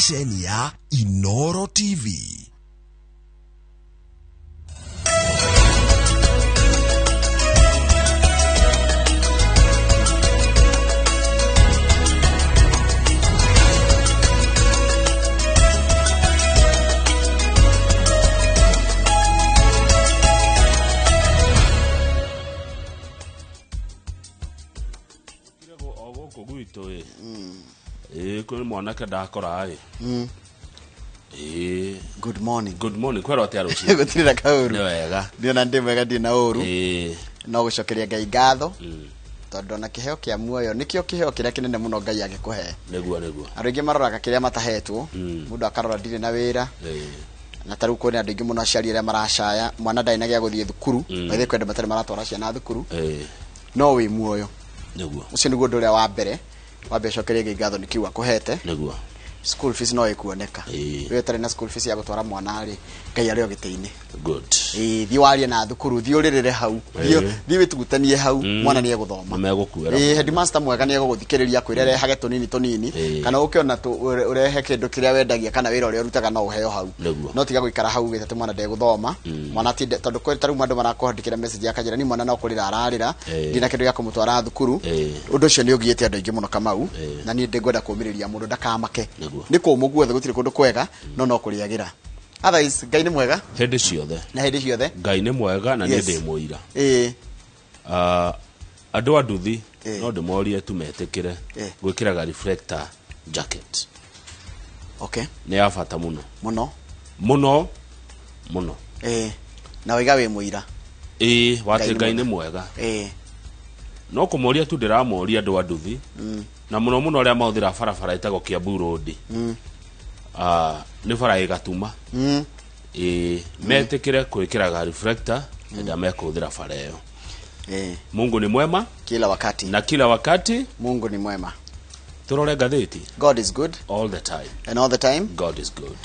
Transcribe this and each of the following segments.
Ceceni ya Inooro TV. Kuri mwanake ndakora Good morning. Good morning. Kwero atia ruci. Gutirira kauru. Ni wega. Ndiona ndi mwega ndi na uru. No gucokeria Ngai ngatho. Tondu na kiheo kia muoyo nikio kiheo kiria kinene muno Ngai agikuhe. Neguo. Andu ingi maroraga kiria matahetwo. Mundu akarora ndire na wira. Na taru ko ni andu ingi muno aciari aria maracaya mwana ndai na gia guthie thukuru. Baithe kwenda matari maratwara ciana thukuru. No wi muoyo. Neguo. Ucio niguo nduria wa mbere. Wambe cokeria Ngai ngatho nikiwa kuhete. Neguo. School fees no ikuoneka. Wewe tare na school fees ya gutwara mwana ari Ngai ari ogiteini. Good. Thi warie na thukuru thi uririre hau. Thi witugutanie hau mwana ni eguthoma. Megukuira. Headmaster mwega ni eguguthikiriria kwirere hage tunini kana ukiona urehe kindu kiria wendagia kana wira uria urutaga no uheo hau. No tiga guikara hau witete mwana ndeguthoma. Mwana tinde tondu kwiri taru mandu marakuhandikira message ya kajira ni mwana no kurira ararira ndina kindu ya kumutwara thukuru. Undu ucio ni ugiete andu ingi muno kamau na ni ndengwenda kumiriria mundu ndakamake. Niko muguothe gutire kundu kwega no kuriagira. Otherwise Ngai ni mwega hindi ciothe na hindi ciothe. Ngai ni mwega na ni ndi muira. Andu anduthi no ndimorie tu metikire gwikiraga reflector jacket. Okay. Ni afata muno muno. Na wiga wi muira. Wate Ngai ni mwega. No kumoria tu ndiramoria andu anduthi na muno aria mahũthĩra barabara itago Kiambu Road. Ni bara igatuma. Metikire kwikiraga reflector nda mekuhũthĩra bara iyo. Mungu ni mwema kila wakati. Na kila wakati Mungu ni mwema. Turore gatheti. God is good all the time. And all the time God is good.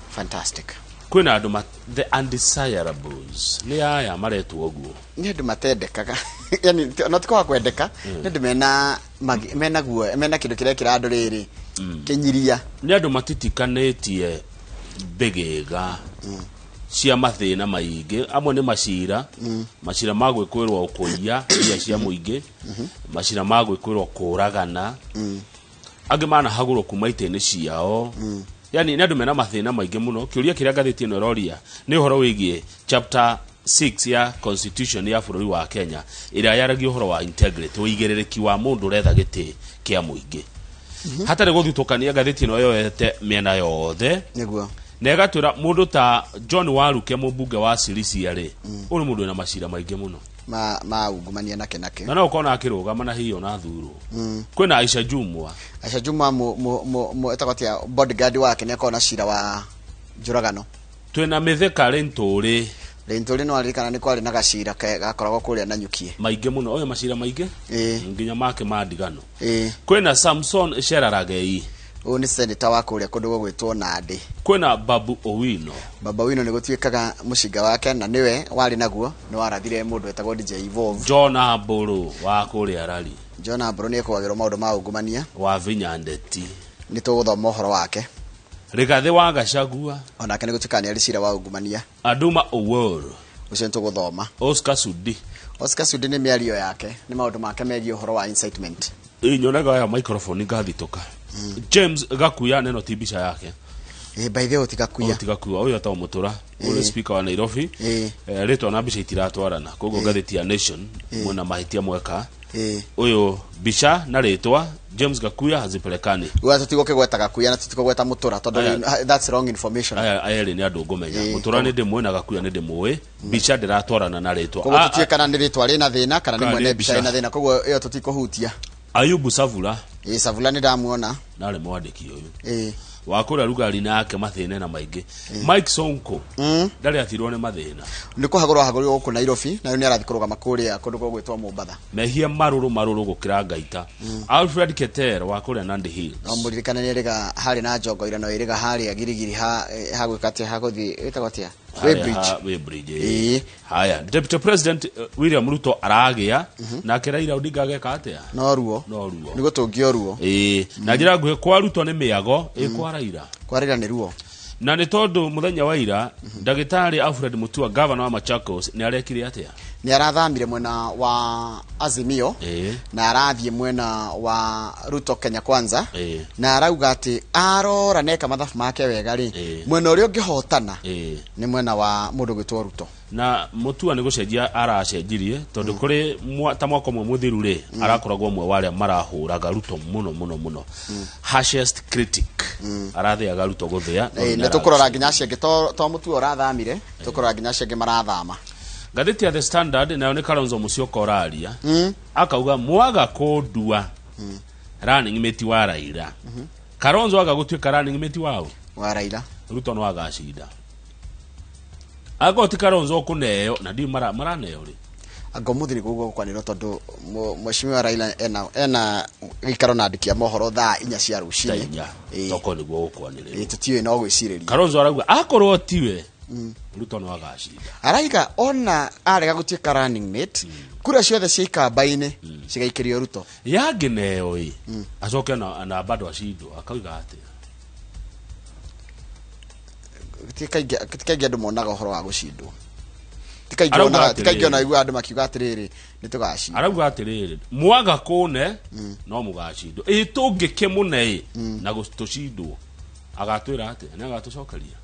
Fantastic. Kwina andu the undesirables ni aya maretwo oguo. Ni andu matendekaga. Yani no tiko kwendeka. Ni andu mena guo mena kindu kiria kirando riri kinyiria. Ni andu matitikanetie begega cia mathina maingi amwe ni macira magwikwirwo ukuia iria cia muingi macira magwikwirwo kuragana angi mana haguro kuma itene ciao. Yani ni andu mena mathina maingi muno. Kiuria kiria gatheti ino roria ni uhoro wigie chapter 6 ya constitution ya bururi wa Kenya ira yaragia uhoro wa integrity uigiririki wa mundu retha giti kia muingi. Hatari guthutukania gatheti ino yoete miena yothe niguo nega twira mundu ta John Waruke mubunge wa Sirisia ri uri mundu ena macira maingi muno ungumania nake na no ukona akirugama na hiyo na thuru. Kwina Aisha Jumwa mu etakotia bodyguard wake ni akona cira wa njuragano. Twina Mitheka Lenturi no aririkana ni kwari na gacira gakoragwo kuria na nyukie maingi muno oyo macira maingi nginya make mandigano. Kwina Samson Sheraragei ni senator wa kuria kundu gwitwo Nandi. Kwina Babu Owino ni gutwikaga mushinga wake na niwe wari naguo ni warathire mundu etagwo DJ Evolve. John Aburu wa kuria Rari. John Aburu ni kwagirwo maundu ma ungumania wa Vinyandeti ni tuguthoma uhoro wake. Rigathi wa Gachagua onake ni gutukania ricira wa ungumania. Aduma Oworo ucio tuguthoma. Oscar Sudi ni miario yake ni maundu make megie uhoro wa incitement. Nyonaga ya microphone ngathituka. James Gakuya neno tibisha yake. By the way Gakuya uyo atawa mutura ule speaker wa Nairobi. Reto na bisha itiratwarana kogo gatheti ya Nation mwana mahitia mweka. Uyo bisha na retwa James Gakuya hazipelekani. Uwa tutiko gweta Gakuya na tutiko gweta mutura tondu that's wrong information. Ayele ni andu ngomenya mutura ni ndimwe na Gakuya ni ndimwe bisha ndiratwarana na retwa. Kogo tutiekana ni retwa rina thina kana ni mwene bisha ina thina kogo iyo tutiko hutia. Ayubu Savula Savula ni ndamuona nale mwandiki uyu wakura rugari nake mathina na maingi. Mike Sonko ndari athirwo ni mathina niko hagoro guku Nairobi na ni arathikuruga makuria kundu gwitwa Mombasa mehia maruru gukira ngaita. Alfred Keter wakura Nandi Hills amuririkana ni riga hari na njongo ira no iriga hari agirigiri ha gwikatia ha guthi itagotia Weybridge haya Deputy President William Ruto aragia na Raila Odinga ageka atia no ruo nigo tungio ruo na njira nguhe kwa Ruto ni miago kwa Raila ni ruo na ni tondu muthenya wa ira ndagitari Alfred Mutua governor wa Machakos ni arekire atia ni arathamire mwena wa Azimio na arathie mwena wa Ruto Kenya Kwanza na arauga ati arora neka mathafu make wega ri mwena uria ungihotana ni mwena wa mundu gwitwo Ruto na Mutua ni gucenjia aracenjirie tondu kuri ta mwako mwe muthiru ri arakoragwo mwe wale marahuraga Ruto muno harshest critic arathiaga Ruto guthia na tukurora nginya cenge to Mutua urathamire tukurora nginya cenge marathama gatheti ya The Standard nayo ni Kalonzo Musyoka oraria akauga mwaga kundua running mate wa Raila Kalonzo agagutwika running mate wao wa Raila Ruto no agacida agoti Kalonzo kuneo na ndi maraneo ri agomuthiri gugo kwaniro tondu mheshimiwa Raila ena gikaro na ndikia mohoro thaa 4 cia rucini toko niguo gukwanire tutiwe no gwiciriria Kalonzo arauga akorwo tiwe Ruto no agacida araiga ona arega gutwika running mate kura ciothe cia ikambaine cigaikirio Ruto yangineo acoke na bado acindo akauga ati tikaingi andu monaga uhoro wa gucindwo tikaingi ona igua andu makiuga atiriri nitugacindwo arauga atiriri mwaga kune no mugacindwo tungike mune na gutucindwo agatwira ati na agatucokeria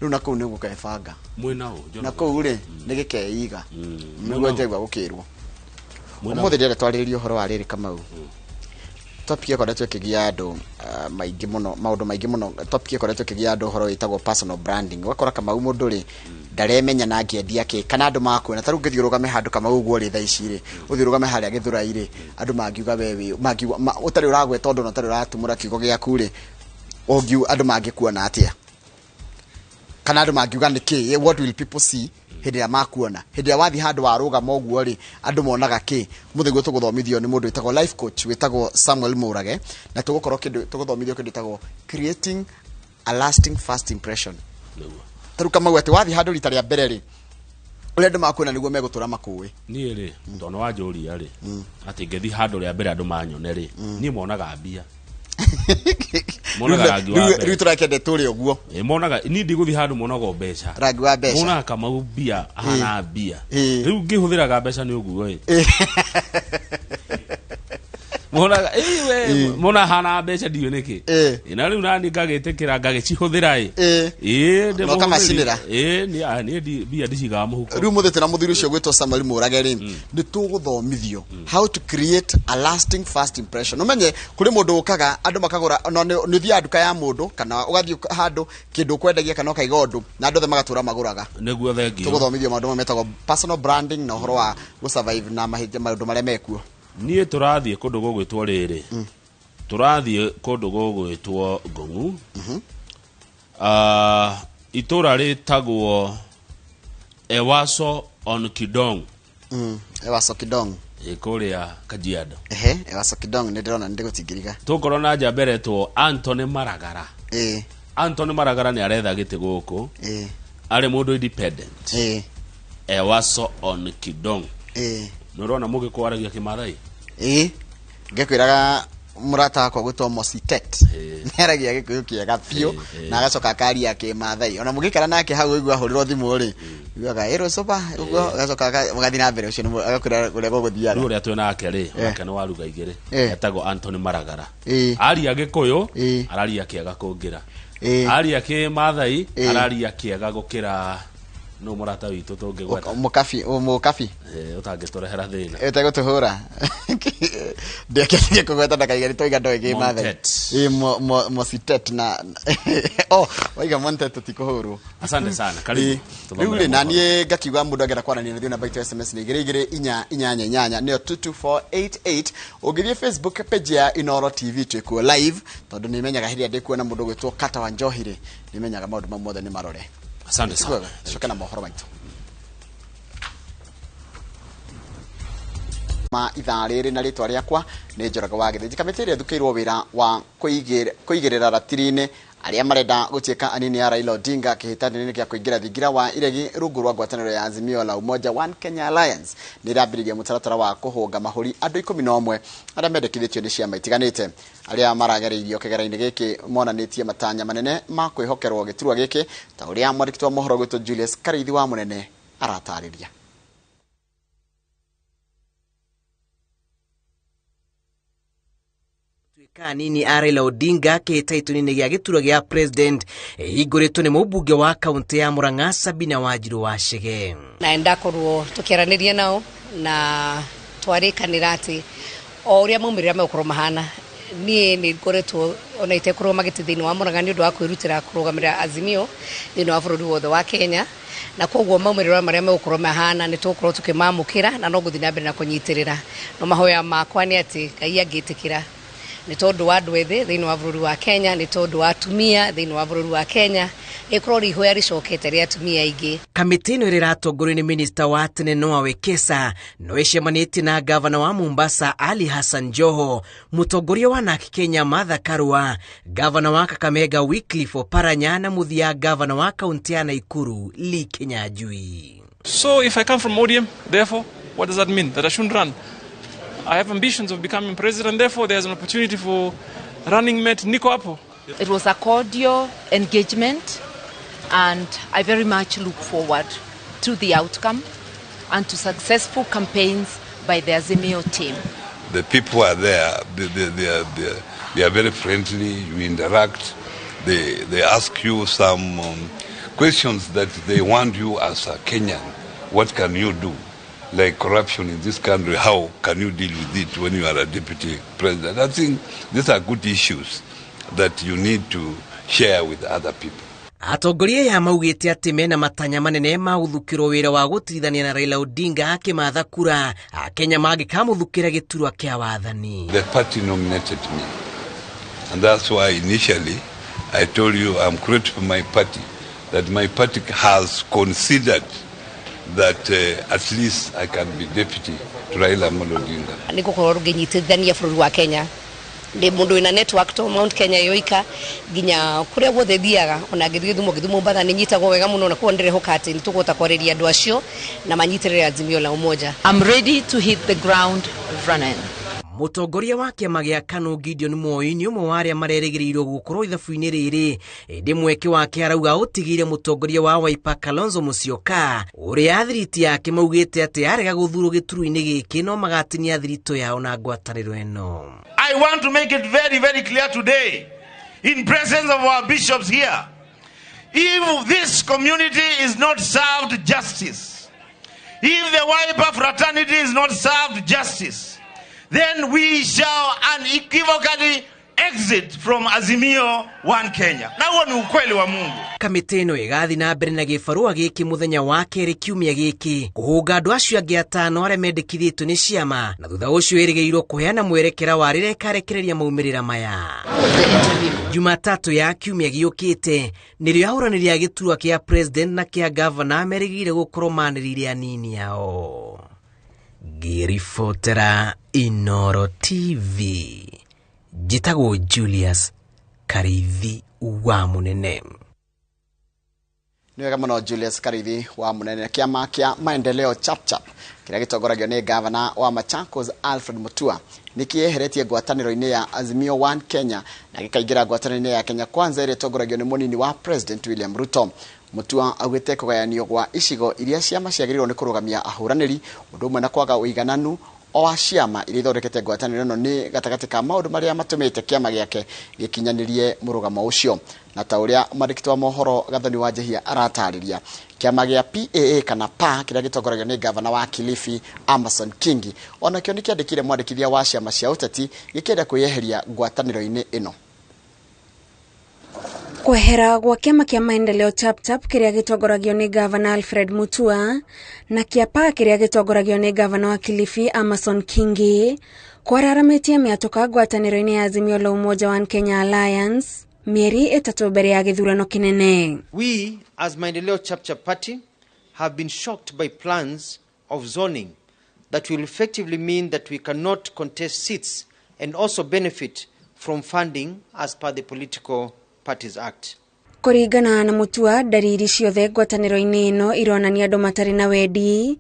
riu na kuu ni gukebanga mwena na kuu ri ni gikeiga niguo njegwa gukirwo umuthi ndire twariririe uhoro wa riri Kamau topic ikoretwo ikigia andu maingi muno maundu maingi muno topic ikoretwo ikigia andu uhoro witagwo personal branding wakora Kamau mundu ri ndaremenya na ngiendia ki kana andu makwena taru ngithiurugame handu Kamau guo ri thaa ici ri uthiurugame haria Githurai ri andu mangiuga wewe mangiuga utari uragwe tondu no tari uratumura kiugo giaku ri ongiu andu mangikuona atia kana andu mangiuga niki what will people see hindi ya makuona hindi ya wathi handu waruga moguo ri andu monaga ki muthigwo tuguthomithio ni mundu witagwo life coach witagwo Samuel Murage na tugukorwo kindu tuguthomithio kindu witagwo creating a lasting first impression taru kama wete wathi handu rita ria mbere ri uri andu makuona niguo megutura makuwi ni ri ndono wa njuri ari ati ngethi handu ria mbere andu manyone ri ni monaga mbia monaga rangi wa mbere riu turakende turi uguo monaga ni ndiguthi handu monaga mbeca rangi wa mbeca monaga Kamau mbia hana mbia riu ngihuthiraga mbeca ni uguo monaga we mona hana mbeca ndiwe niki ina riu nani ngagitikira ngagicihuthira no kama cinira ni mbia ndicigaga muhuko riu muthite na muthiri ucio gwitwo Samuel Murage ri ni tuguthomithio how to create a lasting first impression umenye kuri mundu ukaga andu makagura no ni thia nduka ya mundu kana ugathii handu kindu kwendagia kana ukaiga undu na andu the magatura maguraga niguo thengio tuguthomithio maundu metagwo personal branding na uhoro wa go survive na maundu maria mekuo nie turathie kundu gugwitwo riri turathie kundu gugwitwo Ng'ong'u itura ritagwo Ewaso on Kidong Ewaso Kidong ikuria Kajiado Ewaso Kidong ni ndirona ndigutingiriga tukorwo na njamba retwo Anthony Maragara Anthony Maragara ni aretha giti guku ari mundu independent Ewaso on Kidong nurona mugikwaragia Kimathai ngekwiraga murata wako gwitwo Mositet neragia gikuyu kiega pio na agacoka akaria Kimathai ona mugikara nake hau igua hurirwo thimu ri yuaga ero sopa ugo agacoka mugathi na mbere ucio agakwira uria guguthiaga uria twe nake ri nake no waruga igiri etagwo Anthony Maragara aria gikuyu araria kiega kungira aria Kimathai araria kiega gukira no murata witu tungigweta mukafi utangiturehera thina etagutuhura ndeketie kugweta ndakaigari toiga ndoe Kimathai Mositet na waiga Montet tutikuhurwo asante sana karibu riu na nie ngakiuga mundu agera kwarania na thina baito SMS ni igire inyanya niyo 22488 ugithie Facebook page ya Inooro TV twikuo live tondu nimenyaga hiria ndikuona mundu gwitwo Kata wa Njohire nimenyaga maundu mamothe ni marore asante sana shukana mohoro maitu ma ithaa riri na ritwa riakwa ni Njoraga wa Githiji kamitiria thukiirwo wira wa kuigirira ratiri-ini aria marenda gutieka anini ya Raila Odinga kihitani kia kuingira thingira wa iregi rungu rwa ngwataniro ya Azimio la Umoja One Kenya Alliance nirambiriria mutaratara wa kuhunga mahuri andu 11 aria mendekithitio ni ciama itiganite aria marageririo kigeraini giki monanitie matanya manene ma kwihokerwo giturwa giki ta uria mwandiki wa mohoro gwitu Julius Karithi wa munene aratariria. Kanini Raila Odinga kehitaituni gia giturwa gia president igurito ni mubunge wa kaunti ya Murang'a Sabina Wanjiru wa Chege. Naenda korwo tukiraniria nao na twarikanira ati o uria maumirira mekoro mahana nie ni ngoretwo ona itekorwo magiti thini wa Murang'a ni undu wa kwirutira kurugamira Azimio thini wa bururi wothe wa Kenya na koguo maumirira maria mekoro mahana ni tukorwo tukimamukira na no guthi na mbere na kunyitirira no mahoya makwa ni ati Ngai angitikira ni tondu wa andu ethĩ thĩinĩ wa bũrũri wa Kenya ni tondu wa atumia thĩinĩ wa bũrũri wa Kenya ikorwo rihoya ricokete ria atumia aingĩ. Kamiti ĩno ĩratongorio ni minister wa tene Noah Wekesa no ĩcemanĩtie na gavana wa Mombasa Ali Hassan Joho, mũtongoria wa NARC Kenya Martha Karua, gavana wa Kakamega Wycliffe Oparanya na muthia gavana wa kaunti ya Nakuru Lee Kinyanjui. So if I come from ODM, therefore what does that mean? That I shouldn't run? I have ambitions of becoming president, therefore there's an opportunity for running mate Nico Apo. It was a cordial engagement and I very much look forward to the outcome and to successful campaigns by the Azimio team. The people are there, they are very friendly, you interact, they ask you some questions that they want you as a Kenyan. What can you do? Like corruption in this country, how can you deal with it when you are a deputy president? I think these are good issues that you need to share with other people. Atongoria ya maugite ati mena matanya manene ma uthukiro wira wa gutirithania na Raila Odinga akimatha kura Kenya magikamuthukira giturwa kia wathani. The party nominated me, and that's why initially I told you I'm grateful for my party, that my party has considered that at least I can be deputy to Raila Odinga. Niko kororo nginyitithania bũrũri wa Kenya ndi mundu ina network to Mount Kenya yoika ginya kuria guothe thiaga ona ngithie Githumo Mbatha ni nyitagwo wega muno na kuondere hokati ni tugota kwareria andu acio na manyitirire Azimio la Umoja. I'm ready to hit the ground running. Mutongoria wa kiama gia KANU Gideon Moi ni umwe wa aria marerĩgĩrĩirwo gukorwo ithabu-inĩ rĩrĩ ĩndĩ mweke wake arauga utigire mutongoria wa Wiper Kalonzo Musyoka uria thiriti yake maugĩte atĩ arega guthurwo gĩturu-inĩ gĩkĩ no magatinia thirito yao na ngwatanĩro ĩno. I want to make it very, very clear today, in presence of our bishops here, if this community is not served justice, if the Wiper fraternity is not served justice, then we shall unequivocally exit from Azimio One Kenya. Na huo ni ukweli wa Mungu. Kamiti ĩno ĩgathi na mbere na gĩbarũa gĩkĩ muthenya wa kerĩ kiumia gĩkĩ kũhũnga andũ acio angĩ atano arĩa mendekithĩtio nĩ ciama na thutha ũcio ĩrĩgĩrĩirwo kũheana mwerekera wa rĩrĩa ĩkarekereria maumĩrĩra maya. Jumatatu ya kiumia gĩũkĩte nĩrĩo ahũranĩri a gĩturwa kĩa president na kĩa governor merĩgĩrĩire gũkorwo manĩrĩire anini yao. Girifotera Inooro TV. Jitagwo Julius Karithi wa munene. Ni wega muno Julius Karithi wa munene. Kiama kia maendeleo chapchap kiria gitongoragio ni gavana wa Machakos Alfred Mutua nikieheretie ngwatanĩro-inĩ ya Azimio One Kenya na gikaingira ngwatanĩro-inĩ ya Kenya Kwanza ĩrĩa itongoragio ni munini wa President William Ruto. Mutua augite kugayanio gwa icigo iria ciama ciagĩrĩirwo ni kurugamia ahũranĩri ũndũ ũmwe na kwaga ũigananu o ciama iria ithondekete ngwatanĩro ĩno ni gatagatĩ ka maũndũ marĩa matũmĩte kiama gĩake gĩkinyanĩrie mũrugamo ũcio. Na ta ũrĩa mwandĩki wa mohoro Gathoni wa Njehia aratarĩria, kiama gĩa PAA kana PA kĩrĩa gĩtongoragio ni gavana wa Kilifi Amason Kingi onakĩo nĩkĩandĩkire mwandĩkithia wa ciama cia ũteti gĩkĩenda kwĩyeheria ngwatanĩro-inĩ ĩno. Kwehera gwa kiama kia maendeleo chapchap kiria gitongoragio ni gavana Alfred Mutua na kia PA kiria gitongoragio ni gavana wa Kilifi Amason Kingi kwararametie miatoka ngwatanĩro-inĩ ya Azimio la Umoja One Kenya Alliance mieri ĩtatũ mbere ya gĩthurano kĩnene. We as Maendeleo Chapchap Party have been shocked by plans of zoning that will effectively mean that we cannot contest seats and also benefit from funding as per the political Parties Act. Kuringana na Mutua, dariri ciothe ngwatanĩro-inĩ ĩno ironania andũ matarĩ na wendi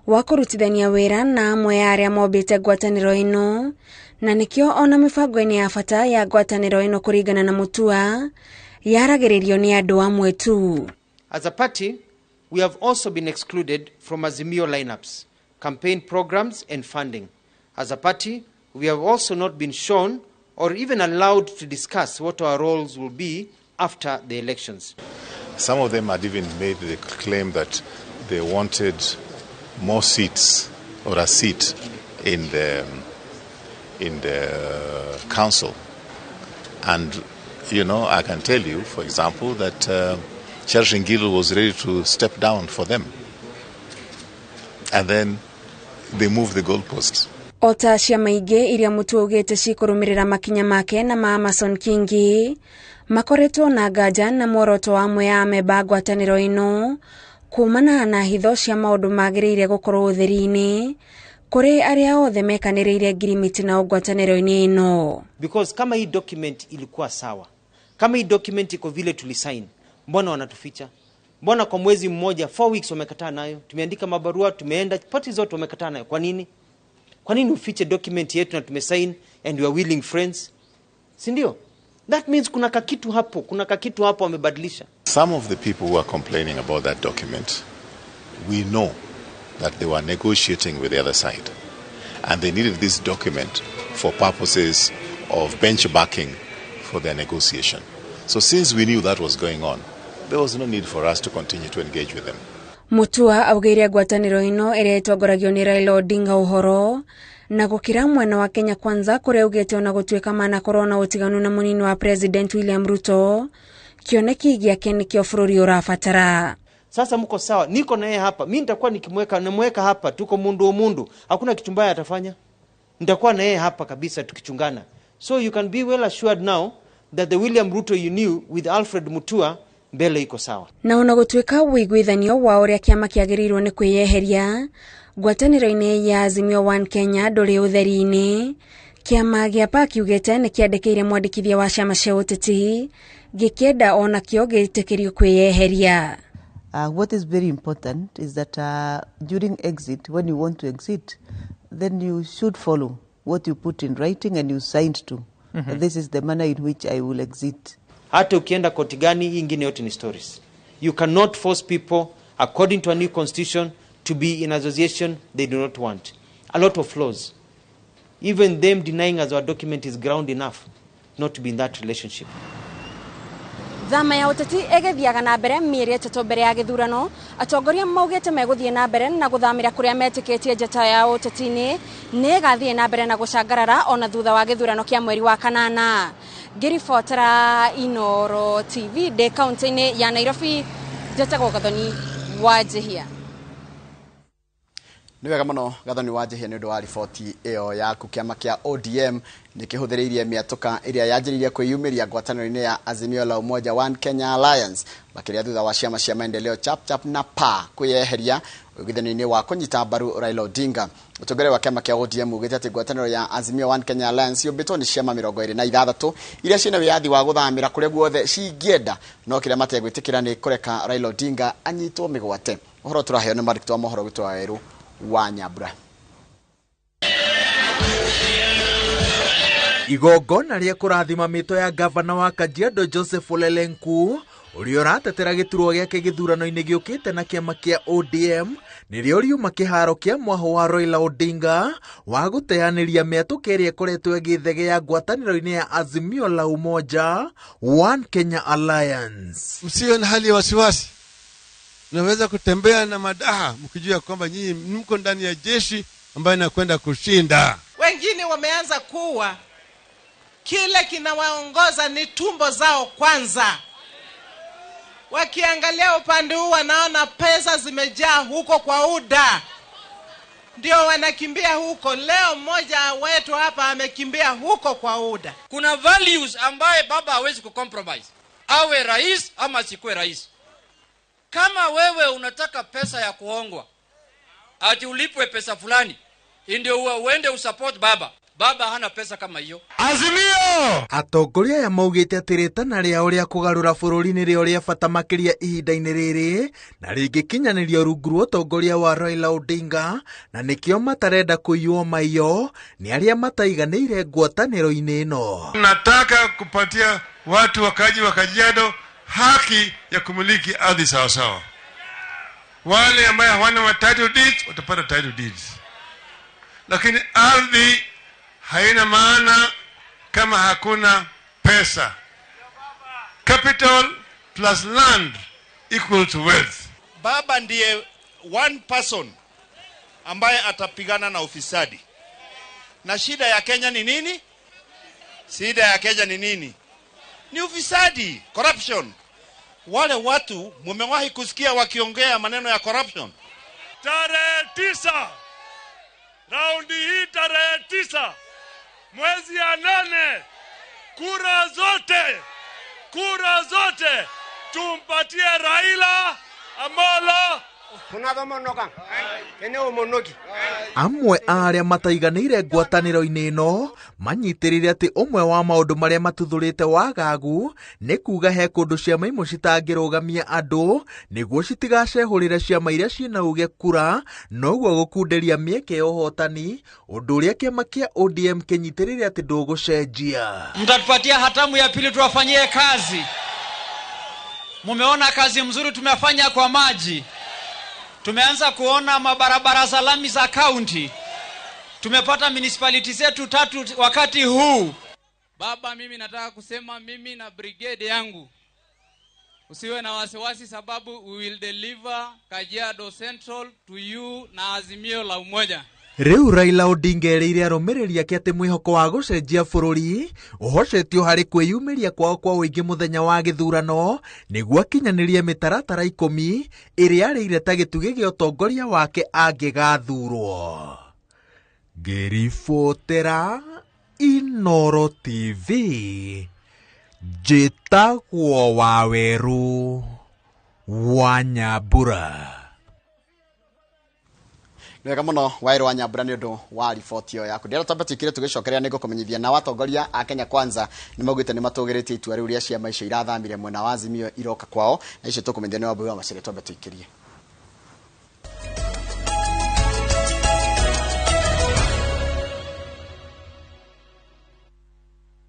wa kũrutithania wĩra na amwe ya arĩa mombĩte ngwatanĩro ĩno, na nĩkĩo ona mĩbango-inĩ ya bata ya ngwatanĩro ĩno kuringana na Mutua yaragĩrĩrio nĩ andũ amwe tu. As a party, we have also been excluded from Azimio lineups, campaign programs and funding. As a party, we have also not been shown or even allowed to discuss what our roles will be after the elections. Some of them had even made the claim that they wanted more seats or a seat in the council. And, you know, I can tell you, for example, that Charles Ngilu was ready to step down for them. And then they moved the goalposts. Ota ciama ingĩ iria Mutua ugĩte cikũrũmĩrĩra makinya make na ma Amason Kingi makoretwo na nganja na muoroto wa amwe ya amemba ngwatanĩro ĩno kumana na hitho cia maũndũ magĩrĩire gũkorwo ũtheri-inĩ kũrĩ arĩa othe mekanĩrĩire ngirimiti na ngwatanĩro-inĩ ĩno. Because kama hii document ilikuwa sawa, kama hii document iko vile tulisign, mbona wanatuficha? Mbona kwa mwezi mmoja 4 weeks wamekataa nayo? Tumeandika mabarua, tumeenda party zote wamekataa nayo. Kwa nini? Kwa nini ufiche document yetu na tumesign and we are willing friends? Si ndio? That means kuna kakitu hapo wamebadilisha. Some of the people who are complaining about that document, we know that they were negotiating with the other side. And they needed this document for purposes of benchmarking for their negotiation. So since we knew that was going on, there was no need for us to continue to engage with them. Mutua augĩire ngwatanĩro ĩno ĩrĩa ĩtongoragio nĩ Raila Odinga ũhoro na gũkĩra mwena wa Kenya Kwanza kũrĩa ugĩte ona gũtuĩka manakorwo na ũtiganu na mũnini wa President William Ruto, kĩoneki gĩake nĩkĩo bũrũri ũrabatara. Sasa mko sawa, niko na yeye hapa, mimi nitakuwa namweka hapa, tuko mundu, hakuna kitu mbaya atafanya. Nitakuwa na yeye hapa kabisa tukichungana. So you can be well assured now that the William Ruto you knew with Alfred Mutua mbele iko sawa. Na ona gũtuĩka wĩiguithanio wa ũrĩa kĩama kĩagĩrĩirwo nĩ kwĩyeheria ngwatanĩro-inĩ ya Azimio One Kenya ndũrĩ ũtheri-inĩ, kĩama gĩa PAC kiugĩte nĩ kĩandĩkĩire mwandĩkithia wa ciama cia ũteti gĩkĩenda ona kĩo gĩtĩkĩrio kwĩyeheria. What is very important is that during exit, when you want to exit, then you should follow what you put in writing and you signed to. This is the manner in which I will exit. Hata ukienda koti gani, hii ingine yote ni stories. You cannot force people according to a new constitution to be in association they do not want. A lot of flaws. Even them denying us our document is ground enough not to be in that relationship. Thama ya ũteti ĩgĩthiaga na mbere mĩeri ĩtatũ mbere ya gĩthurano, atongoria maugĩte megũthiĩ na mbere na gũthamĩra kũrĩa metĩkĩtie njata ya ũteti-inĩ nĩ ĩgathiĩ na mbere na gũcangarara ona thutha wa gĩthurano kĩa mweri wa kanana. Ngĩribotera Inooro TV ndĩ kaunti-inĩ ya Nairobi, njĩtagwo Gathoni wa Njihia. Nĩ wega mũno Gathoni wa Njihia nĩ ũndũ wa riboti ĩyo yaku. Kĩama kĩa ODM nĩ kĩhũthĩrĩirie mĩatũka ĩrĩa yanjĩrĩirie kwĩyumĩria ngwatanĩro-inĩ ya Azimio la Umoja One Kenya Alliance makĩria thutha wa ciama cia maendeleo chap na PA kwĩyeheria ũiguithania-inĩ wa kũnyita mbaru Raila Odinga. Ũtongoria wa kĩama kĩa ODM ugĩte atĩ ngwatanĩro ya Azimio One Kenya Alliance yũmbĩtwo nĩ ciama 26 iria ciĩna wĩyathi wa gũthamĩra kũrĩa guothe cingĩenda, no kĩrĩa mategwĩtĩkĩra nĩ kũreka Raila Odinga anyitwo mĩgwate. Ũhoro tũraheo nĩ mwandĩki wa mohoro witũ wa Werũ wa Nyambura. Igongona rĩa kũrathima mĩto ya gavana wa Kajiado Joseph Olelenku ũrĩa ũratetera gĩturwa gĩake gĩthurano-inĩ gĩũkĩte na kĩama kĩa ODM nĩrĩo riuma kĩharo kĩa mwaho wa Raila Odinga wa gũteanĩria mĩatũka ĩrĩa ĩkoretwo ĩgĩthege ya ngwatanĩro-inĩ ya Azimio la Umoja One Kenya Alliance. Msiwe na hali ya wasiwasi. Unaweza kutembea na madaha mkijua kwamba nyinyi mko ndani ya jeshi ambayo inakwenda kushinda. Wengine wameanza kuwa kile kinawaongoza ni tumbo zao kwanza. Wakiangalia upande huu wanaona pesa zimejaa huko kwa UDA, ndio wanakimbia huko. Leo mmoja wetu hapa amekimbia huko kwa UDA. Kuna values ambaye baba hawezi kucompromise, awe rais ama sikue rais. Kama wewe unataka pesa ya kuongwa ati ulipwe pesa fulani ndio uende usupport baba, Baba hana pesa kama hiyo. Azimio! Atongoria ya maugite ati ritana riao ria kugarura bururi ni rio ria bata makiria ihinda-ini riri na ringikinyanirio rungu rwa utongoria wa Raila Odinga na nikio matarenda kuiywo maiyo ni aria mataiganiire ngwataniro-ini ino. Nataka kupatia watu wakaji wa Kajiado haki ya kumiliki ardhi sawa sawa. Wale ambao hawana title deeds watapata title deeds. Lakini ardhi haina maana kama hakuna pesa. Capital plus land equal to wealth. Baba ndiye one person ambaye atapigana na ufisadi. Na shida ya Kenya ni nini? Shida ya Kenya ni nini? Ni ufisadi, corruption. Wale watu mumewahi kusikia wakiongea maneno ya corruption? Tarehe 9 raundi hii, tarehe 9 mwezi ya 8, kura zote tumpatie Raila Amolo. Amwe aria mataiganiire ngwataniro-ini ino manyitirire ati umwe wa maundu maria matuthurite wagagu ni kuga he kundu ciama imwe citangirugamia andu niguo citigacehurire ciama iria ciina uge kura noguo gukunderia mieke ya uhotani, undu uria kiama kia ODM kinyitirire ati ndugucenjia. Mtatupatia hatamu ya pili tuwafanyie kazi. Mumeona kazi mzuri tumefanya kwa maji. Tumeanza kuona mabarabara za lami za county. Tumepata municipality zetu 3 wakati huu. Baba, mimi nataka kusema mimi na brigade yangu usiwe na wasiwasi, sababu we will deliver Kajiado Central to you na azimio la umoja. Riu Raila Odinga erire arumiriri ake ati mwihoko wa gucenjia bururi uhocetio hari kwiyumiria kwao kwa uingi muthenya wa githurano niguo akinyanirie mitaratara 10 iria arire ta gitugi gia utongoria wake angigathurwo. Ngiribotera Inooro TV, njitagwo Waweru wa Nyambura. Nĩwega mũno Wairũ wa Nyambura nĩ ũndũ wa riboti ĩyo yaku. Ndĩrenda twambe tũikire tũgĩcokeria nĩguo kũmenyithia na watongoria a Kenya Kwanza nĩ maugĩte nĩ matũgĩrĩtie itua rĩu rĩa ciama icio irathamire mwena wa Azimio iroka kwao, na icio tũkũmenyithia nĩ wambui wa Macere. Twambe tũikirie.